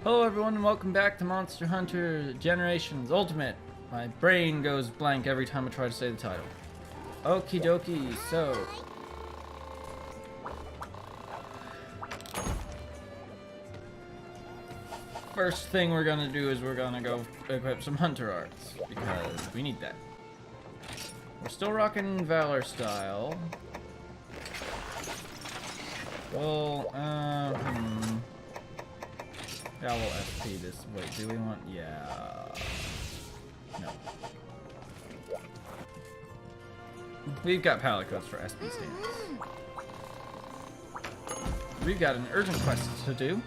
Hello everyone and welcome back to Monster Hunter Generations Ultimate. My brain goes blank every time I try to say the title. Okie dokie, so... First thing we're gonna do is we're gonna go equip some Hunter Arts, because we need that. We're still rocking Valor style. Well, yeah, we'll SP this. Wait, do we want... Yeah... No. We've got pallet codes for SP stands. We've got an urgent quest to do.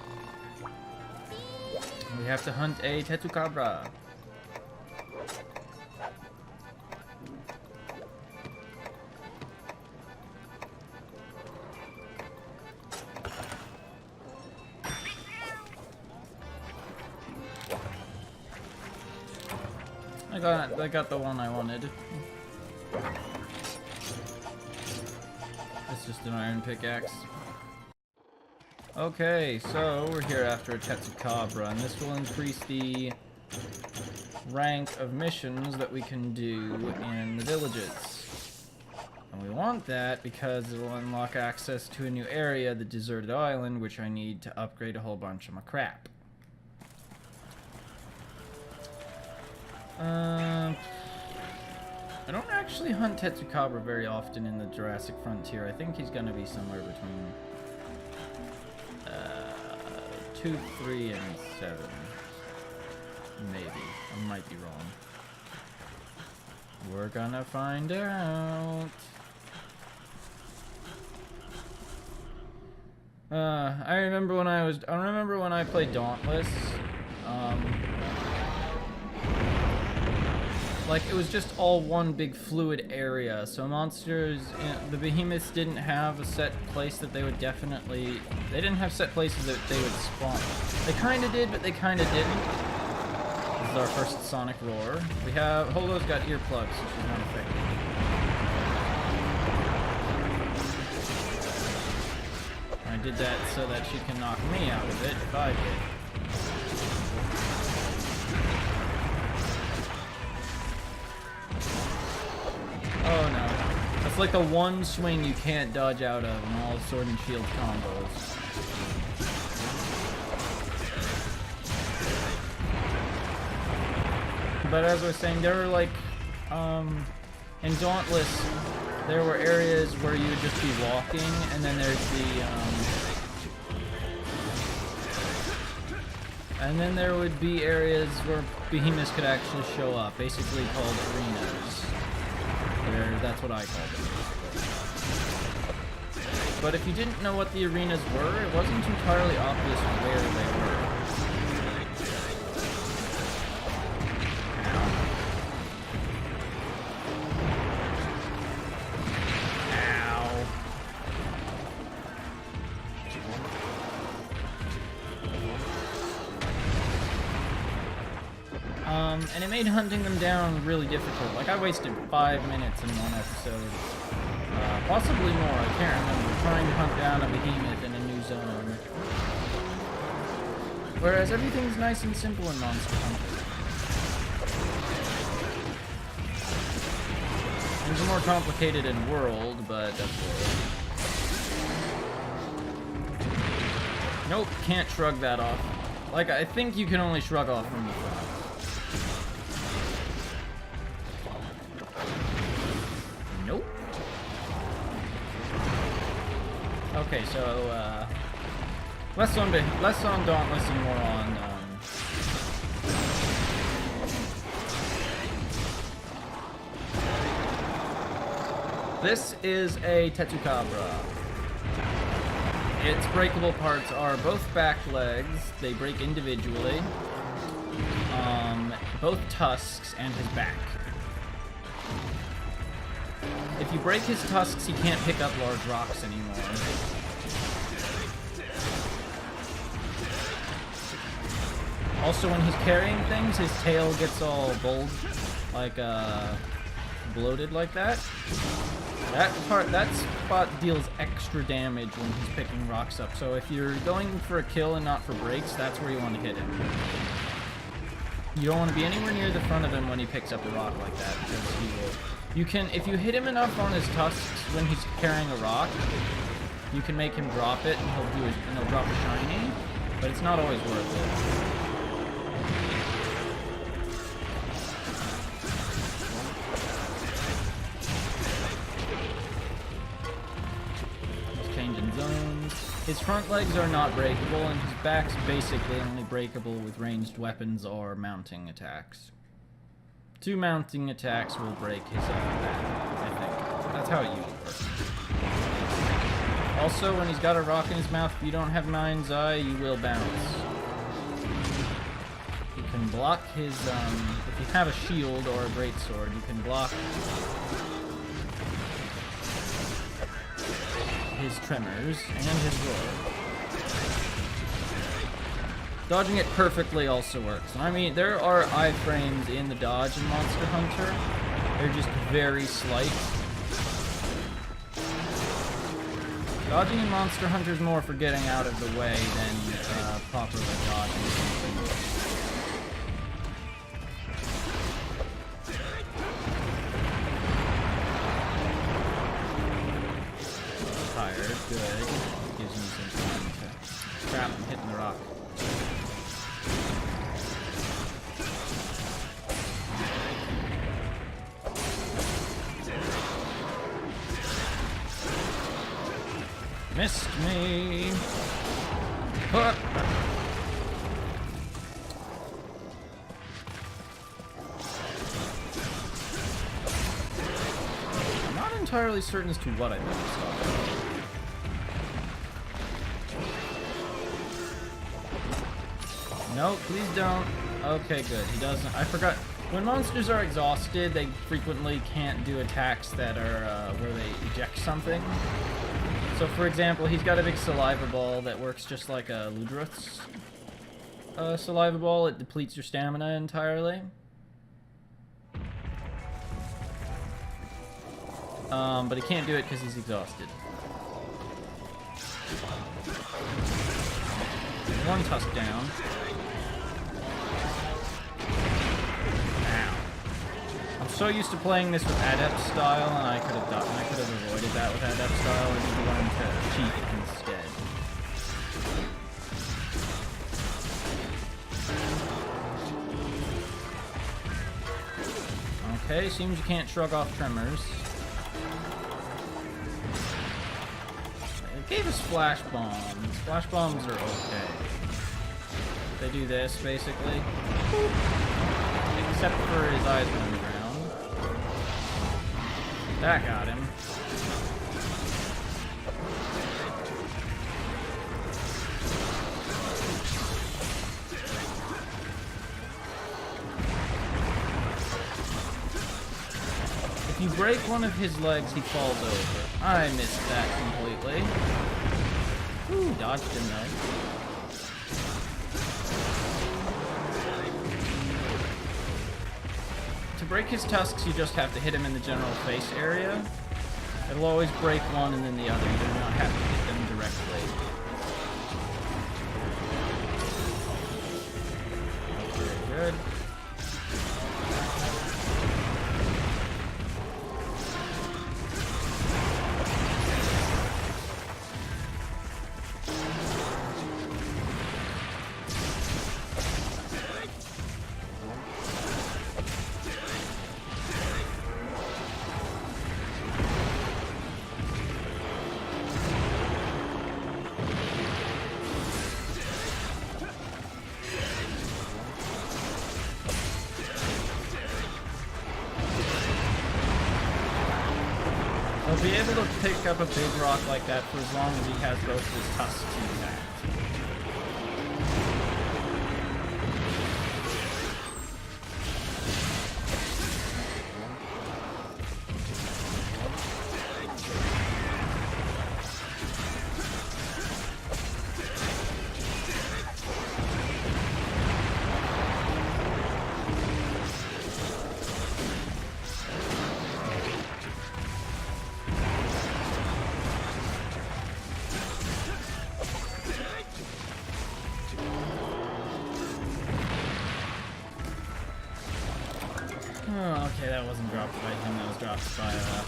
We have to hunt a Tetsucabra. I got the one I wanted. It's just an iron pickaxe. Okay, so we're here after a Tetsucabra, and this will increase the rank of missions that we can do in the villages. And we want that because it will unlock access to a new area, the deserted island, which I need to upgrade a whole bunch of my crap. I don't actually hunt Tetsucabra very often in the Jurassic Frontier. I think he's gonna be somewhere between 2, 3, and 7. Maybe. I might be wrong. We're gonna find out. I remember when I played Dauntless. Like, it was just all one big fluid area, so monsters, the behemoths didn't have a set place that they would definitely... They didn't have set places that they would spawn. They kinda did, but they kinda didn't. This is our first sonic roar. We have... Holo's got earplugs, so she's not affected. I did that so that she can knock me out of it if I did. Oh no. That's like the one swing you can't dodge out of in all Sword and Shield combos. But as I was saying, there were like, in Dauntless, there were areas where you would just be walking, and then there'd be, and then there would be areas where behemoths could actually show up, basically called arenas. That's what I called them. But if you didn't know what the arenas were, it wasn't entirely obvious where they were. And it made hunting them down really difficult. Like, I wasted 5 minutes in one episode. Possibly more, I can't remember. Trying to hunt down a behemoth in a new zone. Whereas everything's nice and simple in Monster Hunter. Things are more complicated in World, but that's World. Nope, can't shrug that off. Like, I think you can only shrug off from the front. Nope. Okay, so less on Dauntless and more on this is a Tetsucabra. Its breakable parts are both back legs, they break individually, both tusks, and his back. If you break his tusks, he can't pick up large rocks anymore. Also, when he's carrying things, his tail gets all bulged, like, bloated like that. That spot deals extra damage when he's picking rocks up. So if you're going for a kill and not for breaks, that's where you want to hit him. You don't want to be anywhere near the front of him when he picks up a rock like that, because he will. You can, if you hit him enough on his tusks when he's carrying a rock, you can make him drop it, and he'll drop a shiny. But it's not always worth it. His front legs are not breakable, and his back's basically only breakable with ranged weapons or mounting attacks. 2 mounting attacks will break his back, I think. That's how it usually works. Also, when he's got a rock in his mouth, if you don't have Mind's Eye, you will bounce. You can block his, if you have a shield or a greatsword, you can block his tremors and his roar. Dodging it perfectly also works. And I mean, there are iframes in the dodge in Monster Hunter. They're just very slight. Dodging in Monster Hunter is more for getting out of the way than properly dodging something. Good. Gives me some time to trap him hitting the rock. Missed me. Hook. I'm not entirely certain as to what I missed. No, please don't. Okay, good. He doesn't. I forgot. When monsters are exhausted, they frequently can't do attacks that are where they eject something. So, for example, he's got a big saliva ball that works just like a Ludroth's saliva ball. It depletes your stamina entirely. But he can't do it because he's exhausted. One tusk down. So used to playing this with adept style, and I could have avoided that with adept style, and just learned to cheat instead. Okay, seems you can't shrug off tremors. It gave us flash bombs. Flash bombs are okay. They do this, basically. Except for his eyes on the ground. That got him. If you break one of his legs, he falls over. I missed that completely. Ooh, dodged him though. To break his tusks, you just have to hit him in the general face area. It'll always break one and then the other. You do not have to hit them directly. Very good. He'll be able to pick up a big rock like that for as long as he has both his tusks intact. Oh, okay, that wasn't dropped by him, that was dropped by, Yian.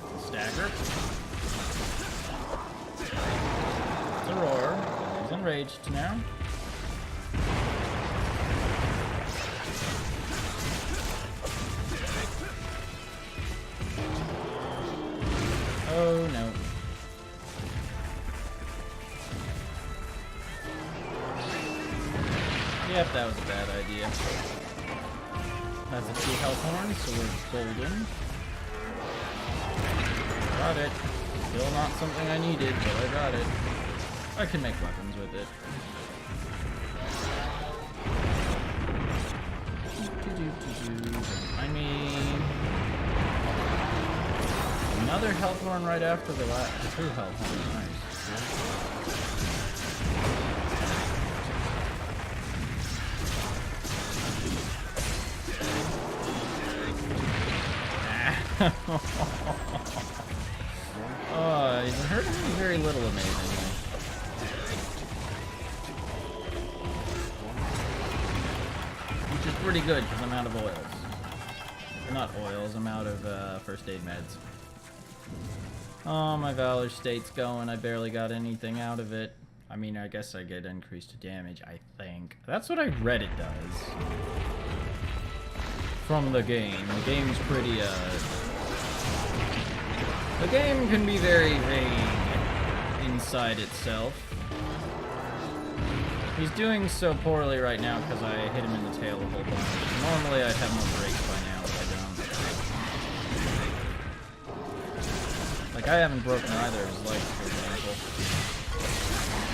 That's a stagger. It's a roar. He's enraged now. Oh, no. Yep, that was a bad idea. That's a 2 health horn, so we're golden. Got it. Still not something I needed, but I got it. I can make weapons with it. I mean... Another health horn right after the last 2 health horns. Nice. Oh, he's hurting me very little, amazingly. Which is pretty good, because I'm out of oils. Not oils, I'm out of first aid meds. Oh, my Valor state's going. I barely got anything out of it. I mean, I guess I get increased damage, I think. That's what I read it does. From the game. The game's pretty, the game can be very vague inside itself. He's doing so poorly right now because I hit him in the tail a whole bunch. Normally I'd have more breaks by now, but I don't. Like, I haven't broken either of his legs, for example.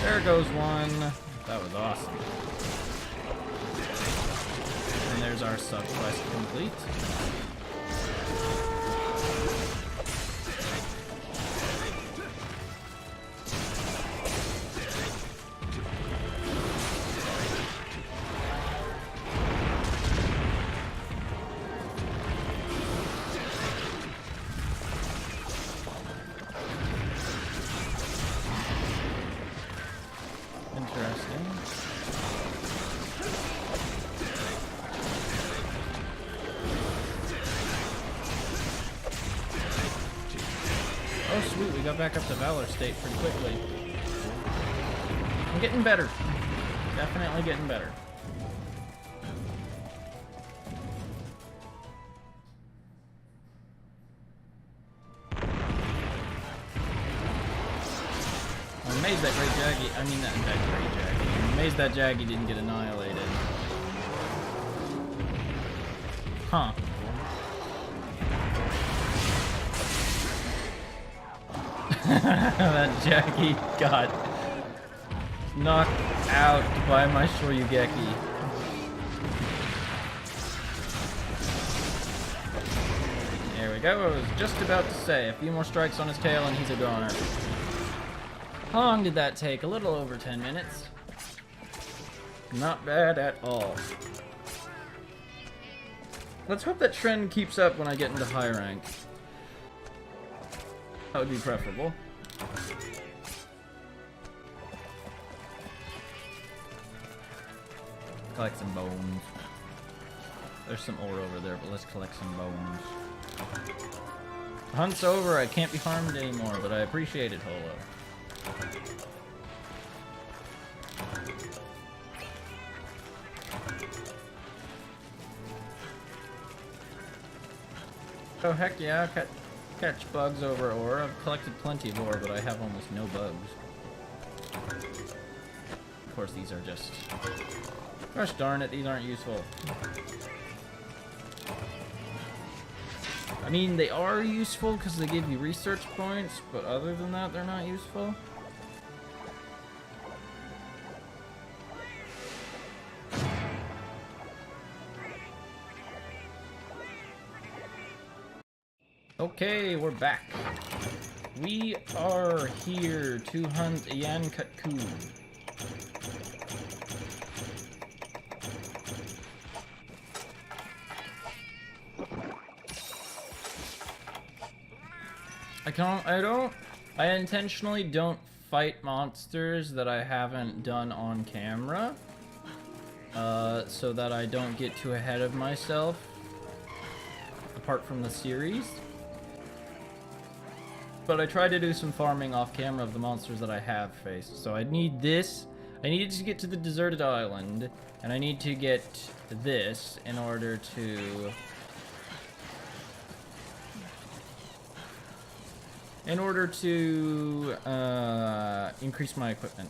There goes one. That was awesome. And there's our sub-quest complete. Oh sweet, we got back up to Valor state pretty quickly. I'm getting better. Definitely getting better. I'm amazed that Great Jaggy, I mean that Great Jaggy. I'm amazed that Jaggy didn't get annihilated. Huh. That Jackie got knocked out by my Shoryugeki. There we go, I was just about to say, a few more strikes on his tail and he's a goner. How long did that take? A little over 10 minutes. Not bad at all. Let's hope that trend keeps up when I get into high rank. That would be preferable. Collect some bones. There's some ore over there, but let's collect some bones. The hunt's over, I can't be harmed anymore, but I appreciate it, Holo. Oh heck yeah, catch bugs over ore. I've collected plenty of ore, but I have almost no bugs. Of course, these are just... Gosh darn it, these aren't useful. I mean, they are useful because they give you research points, but other than that, they're not useful. Okay, we're back. We are here to hunt Yian Kut-Ku. I intentionally don't fight monsters that I haven't done on camera. so that I don't get too ahead of myself, apart from the series. But I try to do some farming off camera of the monsters that I have faced. So I need this. I need to get to the deserted island, and I need to get this in order to... increase my equipment.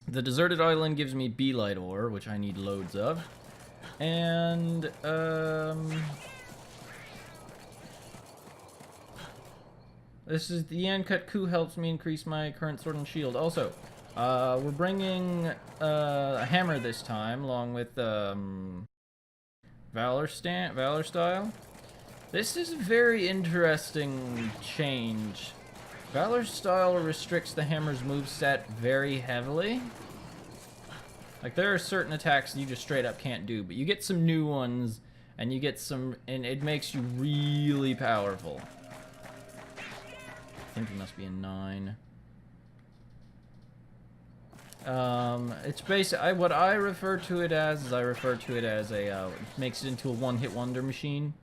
The deserted island gives me B-light ore, which I need loads of. And, this is the Yian Kut-Ku helps me increase my current sword and shield. Also, we're bringing a hammer this time, along with Valor Style. This is a very interesting change. Valor Style restricts the hammer's moveset very heavily. Like, there are certain attacks that you just straight up can't do, but you get some new ones, and you get some, and it makes you really powerful. I think it must be a 9. It's basically, what I refer to it as a, makes it into a one-hit wonder machine.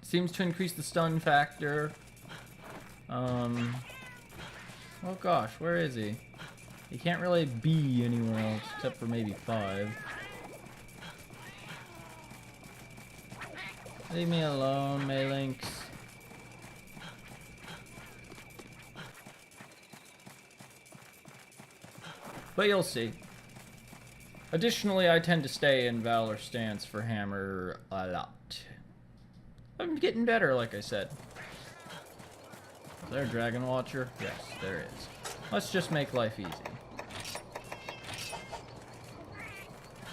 Seems to increase the stun factor. Oh gosh, where is he? He can't really be anywhere else, except for maybe 5. Leave me alone, Maylinks. But you'll see. Additionally, I tend to stay in Valor stance for hammer a lot. I'm getting better, like I said. Is there a Dragon Watcher? Yes, there is. Let's just make life easy.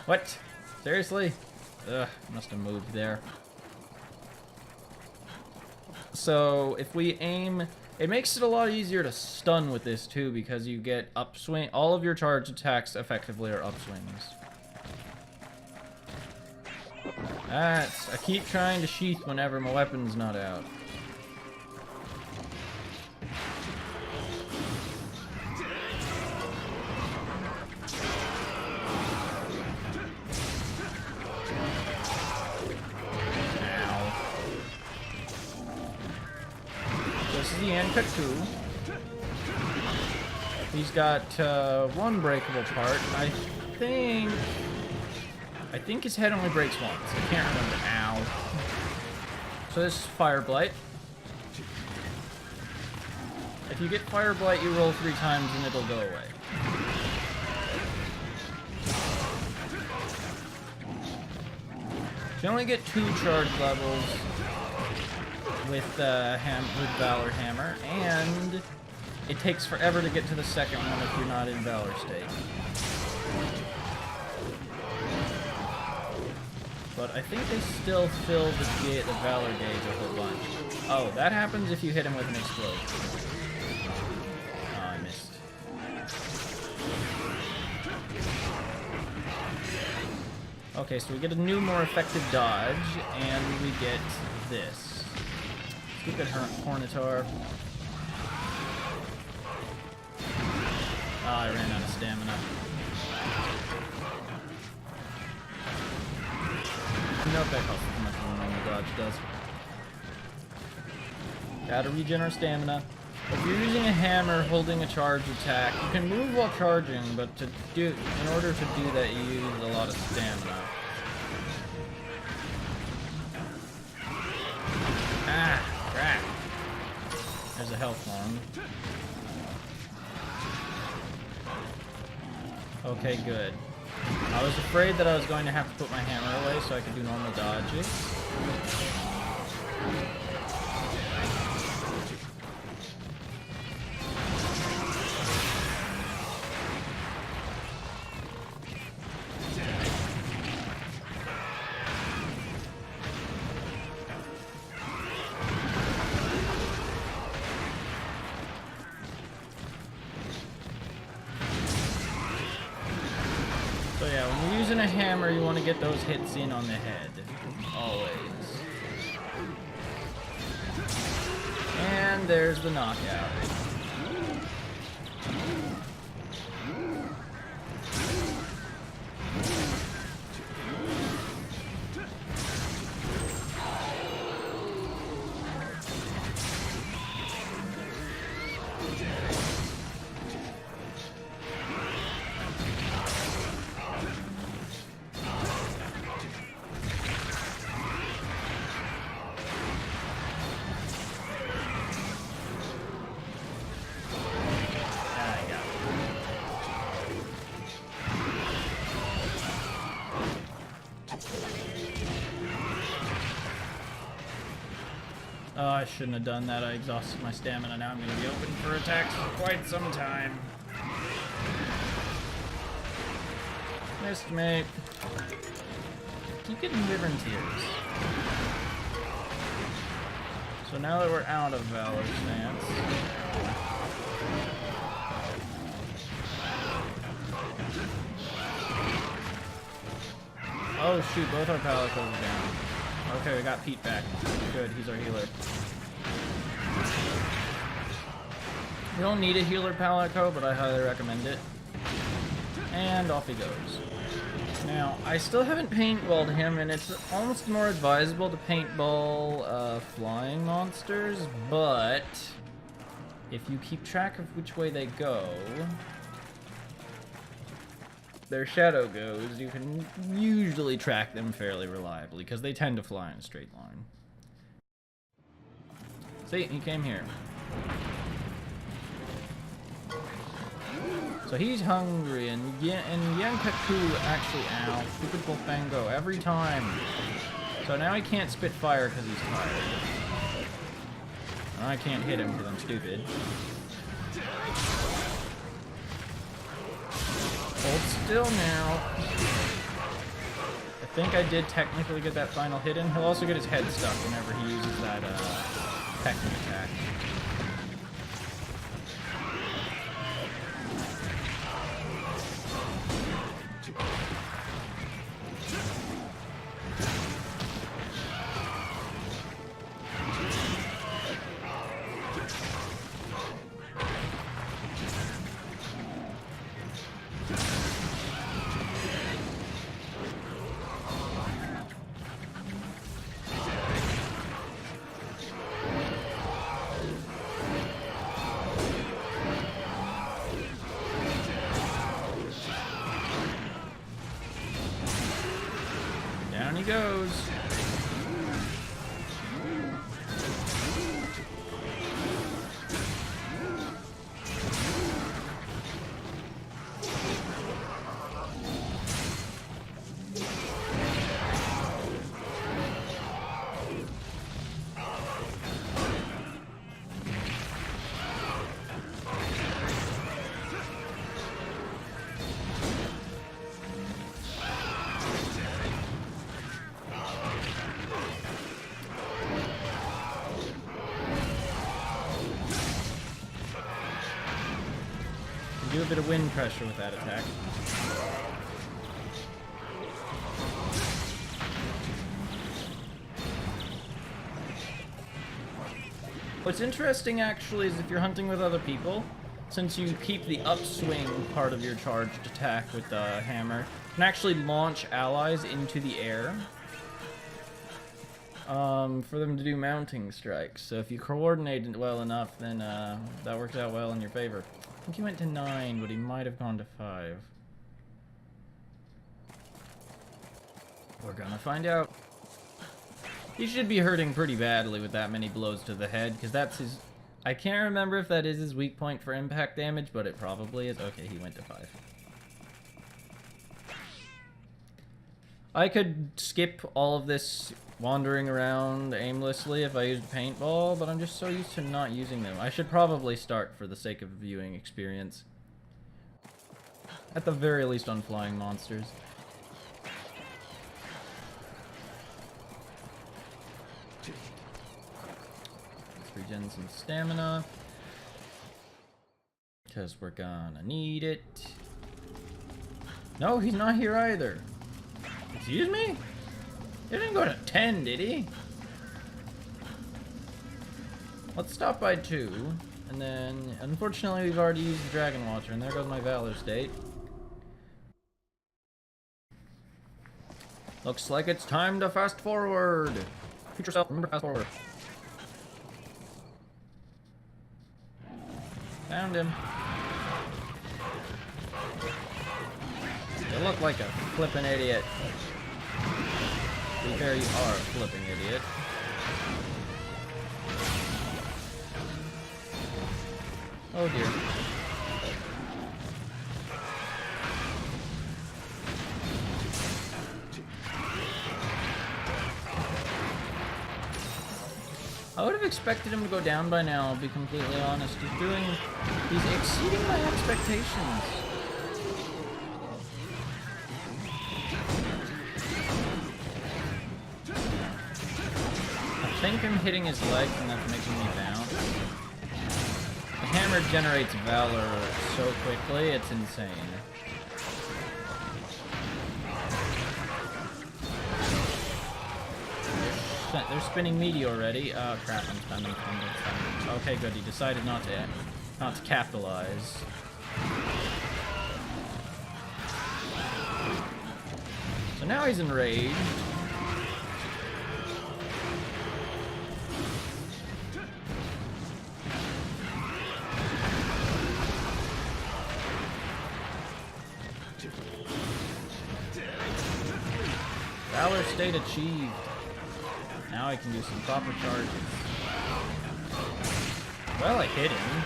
What? Seriously? Ugh, must have moved there. So, if we aim... It makes it a lot easier to stun with this, too, because you get upswing... All of your charge attacks, effectively, are upswings. I keep trying to sheath whenever my weapon's not out. This is the Yian Kut-Ku. He's got one breakable part. I think his head only breaks once. I can't remember. Ow. So this is Fire Blight. If you get Fire Blight, you roll 3 times and it'll go away. You only get 2 charge levels with Valor Hammer, and it takes forever to get to the second one if you're not in Valor state. But I think they still fill the Valor gauge a whole bunch. Oh, that happens if you hit him with an explosion. Oh, I missed. Okay, so we get a new, more effective dodge, and we get this. Stupid Hornitar. Oh, I ran out of stamina. No, that costs how much more normal dodge does. Gotta regen our stamina. If you're using a hammer holding a charge attack, you can move while charging, but in order to do that, you use a lot of stamina. Ah, crap. There's a health one. Okay, good. I was afraid that I was going to have to put my hammer away so I could do normal dodges. So yeah, when you're using a hammer, you want to get those hits in on the head. Always. And there's the knockout. Oh, I shouldn't have done that. I exhausted my stamina. Now I'm going to be open for attacks for quite some time. Missed me. Keep getting River and Tears. So now that we're out of Valor Stance, oh shoot, both our Palicos are down. Okay, we got Pete back. Good, he's our healer. You don't need a healer Palico, but I highly recommend it. And off he goes. Now, I still haven't paintballed him, and it's almost more advisable to paintball flying monsters, but if you keep track of which way they go, their shadow goes, you can usually track them fairly reliably, because they tend to fly in a straight line. See, he came here. So he's hungry, and Yian Kut-Ku actually, ow, stupid Bullfango, every time. So now he can't spit fire because he's tired. And I can't hit him because I'm stupid. Hold still now. I think I did technically get that final hit in. He'll also get his head stuck whenever he uses that pecking attack. Down he goes. Do a bit of wind pressure with that attack. What's interesting actually is if you're hunting with other people, since you keep the upswing part of your charged attack with the hammer, you can actually launch allies into the air for them to do mounting strikes. So if you coordinate it well enough, then that works out well in your favor. I think he went to 9, but he might have gone to 5. We're gonna find out. He should be hurting pretty badly with that many blows to the head, because that's his... I can't remember if that is his weak point for impact damage, but it probably is. Okay, he went to 5. I could skip all of this wandering around aimlessly if I used paintball, but I'm just so used to not using them. I should probably start for the sake of viewing experience. At the very least on flying monsters. Let's regen some stamina, because we're gonna need it. No, he's not here either. Excuse me? He didn't go to 10, did he? Let's stop by 2, and then, unfortunately, we've already used the Dragon Watcher, and there goes my Valor State. Looks like it's time to fast forward. Future self, remember fast forward. Found him. You look like a flippin' idiot. To be fair, you are a flipping idiot. Oh dear. I would have expected him to go down by now, I'll be completely honest. He's exceeding my expectations. I think I'm hitting his legs and that's making me bounce. The hammer generates valor so quickly, it's insane. They're spinning meteor already. Oh crap, I'm stunned. Okay, good. He decided not to capitalize. So now he's enraged. Valor state achieved. Now I can do some proper charges. Well, I hit him.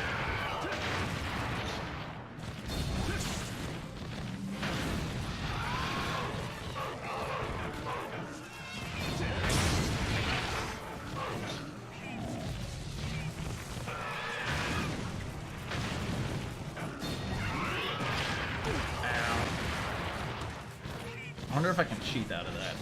Ow. I wonder if I can cheat out of that.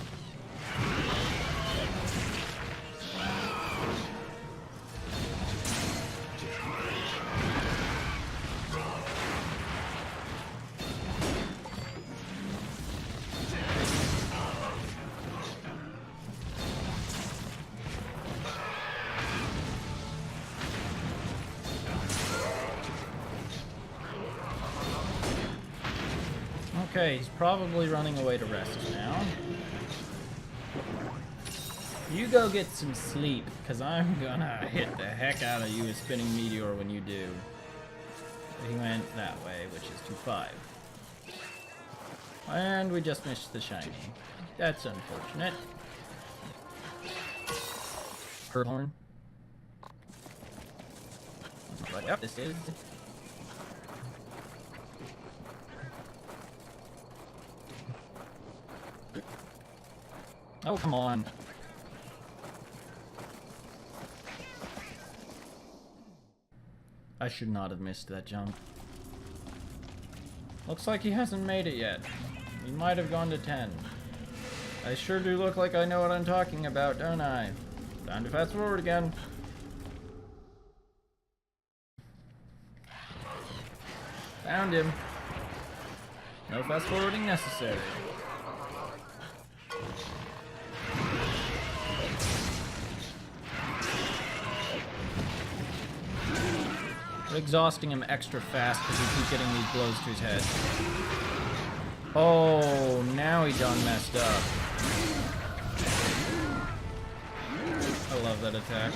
Okay, he's probably running away to rest now. You go get some sleep, because I'm gonna hit the heck out of you with spinning meteor when you do. He went that way, which is 2-5. And we just missed the shiny. That's unfortunate. Purple horn. But yep, this is. Oh, come on. I should not have missed that jump. Looks like he hasn't made it yet. He might have gone to 10. I sure do look like I know what I'm talking about, don't I? Time to fast forward again. Found him. No fast forwarding necessary. We're exhausting him extra fast because we keep getting these blows to his head. Oh, now he done messed up. I love that attack.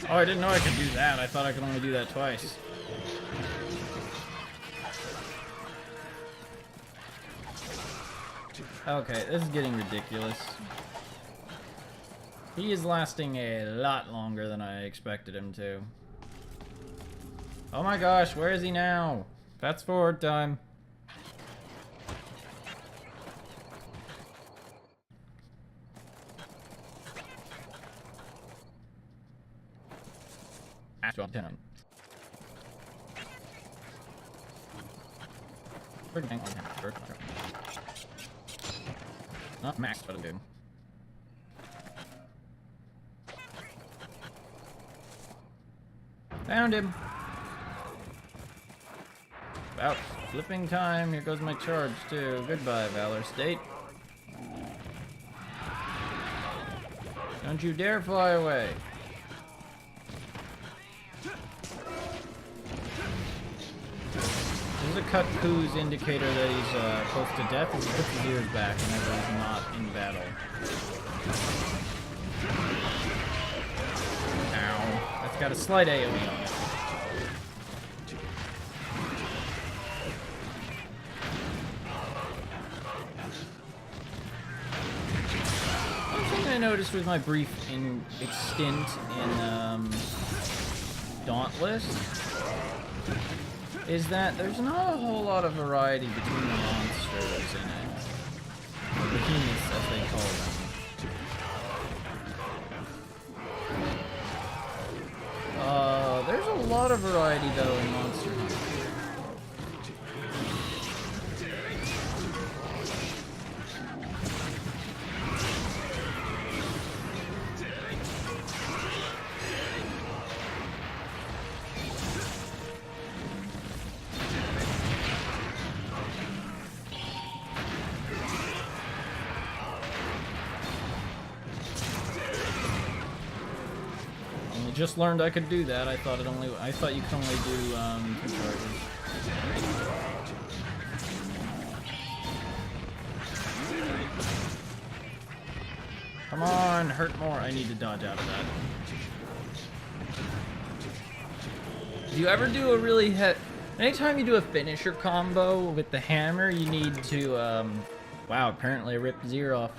Oh, I didn't know I could do that. I thought I could only do that twice. Okay, this is getting ridiculous. He is lasting a lot longer than I expected him to. Oh my gosh, where is he now? Fast forward time. Astral 10. Not max, but I'm good. Found him. About flipping time. Here goes my charge too. Goodbye, Valor State. Don't you dare fly away. a Kut-Ku's indicator that he's close to death is he puts his ears back whenever he's not in battle. Ow. That's got a slight AoE on it. One thing I noticed with my brief stint in Dauntless is that there's not a whole lot of variety between the monsters in it. The behemoths, as they call them. There's a lot of variety, though, in Monster Hunter. Just learned I could do that. I thought you could only do 2 charges. Come on, hurt more. I need to dodge out of that. Do you ever do a really anytime you do a finisher combo with the hammer, you need to wow, apparently I ripped 0 off.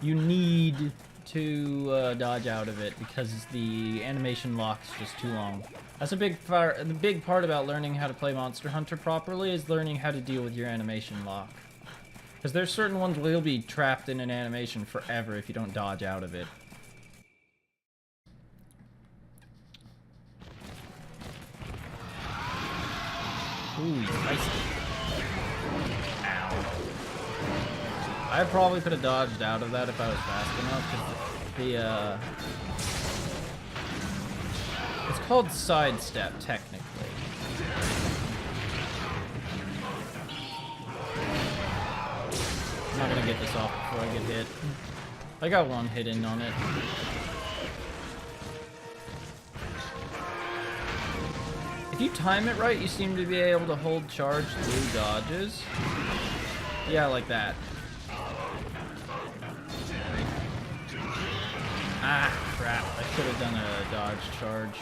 You need to dodge out of it because the animation lock's just too long. That's a big part. The big part about learning how to play Monster Hunter properly is learning how to deal with your animation lock. Because there's certain ones where you'll be trapped in an animation forever if you don't dodge out of it. Ooh, spicy. Ow. I probably could have dodged out of that if I was fast enough, because it's called sidestep, technically. I'm not gonna get this off before I get hit. I got 1 hit in on it. If you time it right, you seem to be able to hold charge through dodges. Yeah, like that. Ah, crap. I should have done a dodge charge.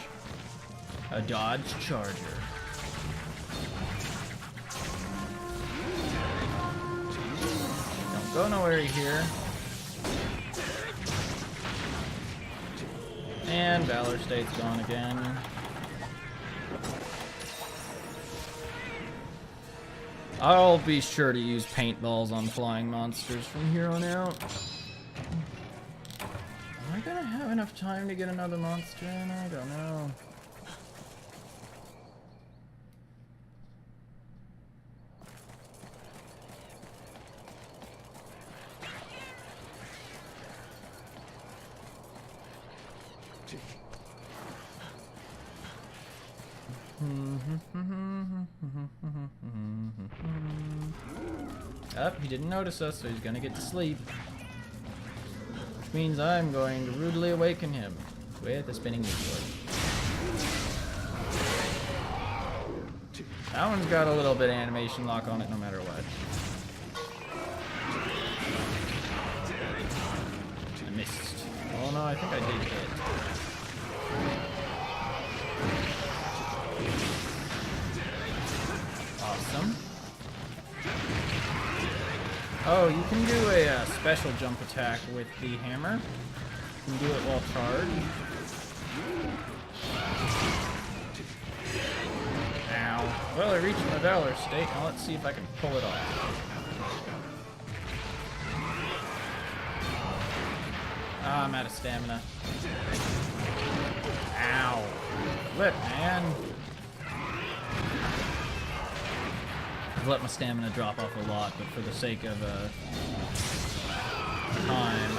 A dodge charger. Don't go nowhere here. And Valor State's gone again. I'll be sure to use paintballs on flying monsters from here on out. Am I gonna have enough time to get another monster in? I don't know. He didn't notice us, so he's gonna get to sleep. Which means I'm going to rudely awaken him with a spinning sword. That one's got a little bit of animation lock on it no matter what. I missed. Oh no, I think I did hit. Awesome. Oh, you can do a special jump attack with the hammer. You can do it while charged. Ow. Well, I reached my Valor State. Now let's see if I can pull it off. Ah, I'm out of stamina. Ow. Flip, man. I've let my stamina drop off a lot, but for the sake of time.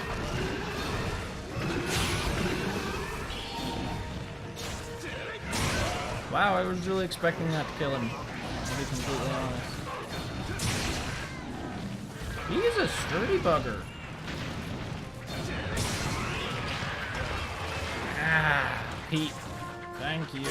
Wow, I was really expecting that to kill him, to be completely honest. He is a sturdy bugger. Ah, Pete. Thank you.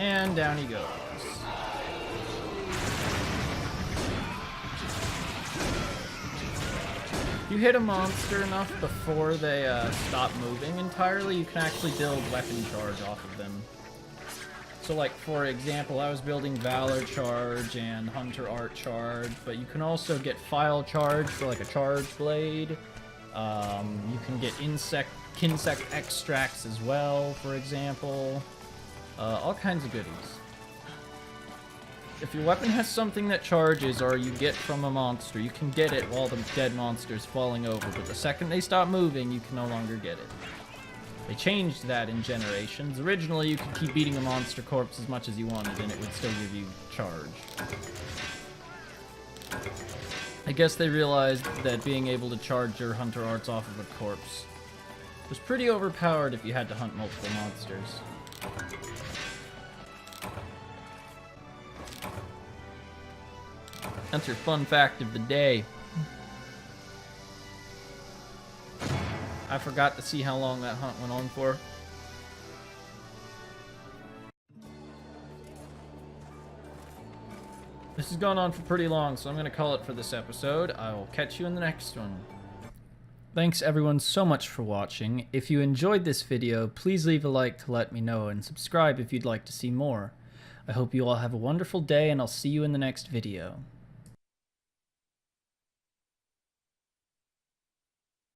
And down he goes. If you hit a monster enough before they stop moving entirely, you can actually build weapon charge off of them. So like, for example, I was building Valor Charge and Hunter Art Charge, but you can also get File Charge for like a Charge Blade. You can get Kinsect Extracts as well, for example. All kinds of goodies. If your weapon has something that charges or you get from a monster, you can get it while the dead monster is falling over, but the second they stop moving, you can no longer get it. They changed that in Generations. Originally, you could keep beating a monster corpse as much as you wanted, and it would still give you charge. I guess they realized that being able to charge your Hunter Arts off of a corpse was pretty overpowered if you had to hunt multiple monsters. That's your fun fact of the day. I forgot to see how long that hunt went on for. This has gone on for pretty long, so I'm going to call it for this episode. I will catch you in the next one. Thanks everyone so much for watching. If you enjoyed this video, please leave a like to let me know, and subscribe if you'd like to see more. I hope you all have a wonderful day, and I'll see you in the next video.